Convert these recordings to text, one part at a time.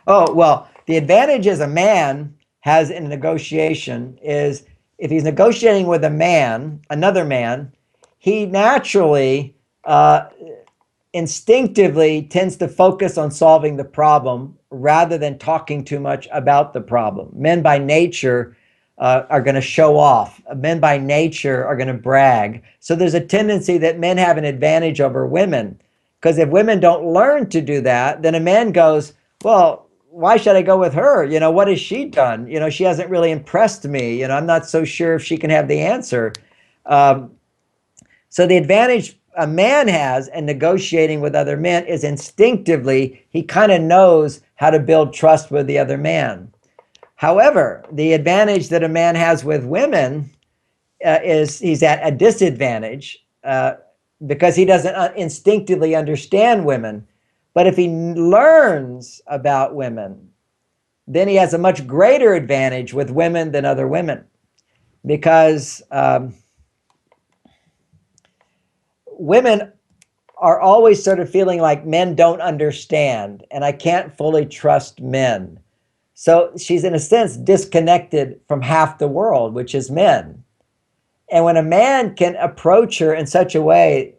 Oh, well, the advantages a man has in negotiation is if he's negotiating with a man, another man, he naturally, instinctively tends to focus on solving the problem rather than talking too much about the problem. Men by nature are going to show off. Men by nature are going to brag. So there's a tendency that men have an advantage over women. Because if women don't learn to do that, then a man goes, well, why should I go with her? What has she done? She hasn't really impressed me. I'm not so sure if she can have the answer. Um, so the advantage a man has in negotiating with other men is instinctively, he kind of knows how to build trust with the other man. However, the advantage that a man has with women is he's at a disadvantage because he doesn't instinctively understand women. But if he learns about women, then he has a much greater advantage with women than other women because women are always sort of feeling like men don't understand and I can't fully trust men. So she's in a sense disconnected from half the world, which is men. And when a man can approach her in such a way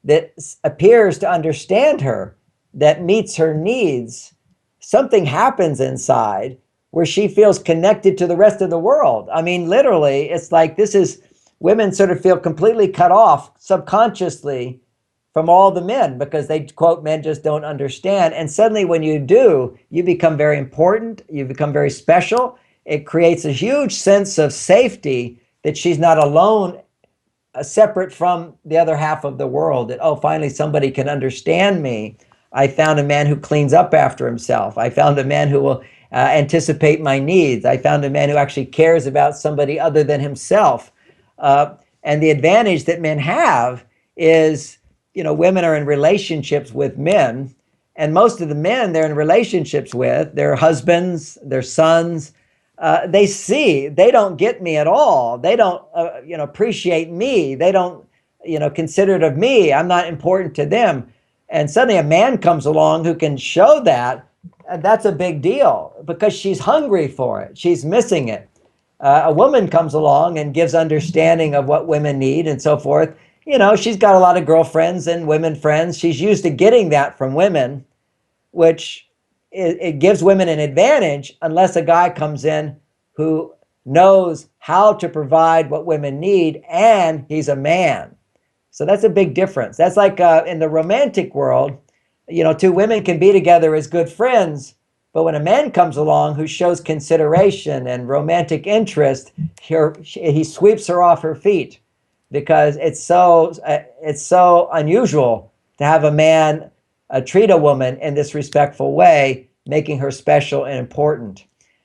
that appears to understand her, that meets her needs, something happens inside where she feels connected to the rest of the world. I mean, literally, it's like women sort of feel completely cut off subconsciously from all the men because they quote, men just don't understand. And suddenly when you do, you become very important, you become very special. It creates a huge sense of safety that she's not alone, separate from the other half of the world, that, oh, finally somebody can understand me. I found a man who cleans up after himself. I found a man who will anticipate my needs. I found a man who actually cares about somebody other than himself. And the advantage that men have is, women are in relationships with men, and most of the men they're in relationships with, their husbands, their sons, they don't get me at all. They don't, appreciate me. They don't, considerate of me. I'm not important to them. And suddenly a man comes along who can show that, and that's a big deal because she's hungry for it. She's missing it. A woman comes along and gives understanding of what women need and so forth. She's got a lot of girlfriends and women friends. She's used to getting that from women, which it gives women an advantage unless a guy comes in who knows how to provide what women need and he's a man. So that's a big difference. That's like in the romantic world, two women can be together as good friends, but when a man comes along who shows consideration and romantic interest, he sweeps her off her feet because it's so unusual to have a man treat a woman in this respectful way, making her special and important.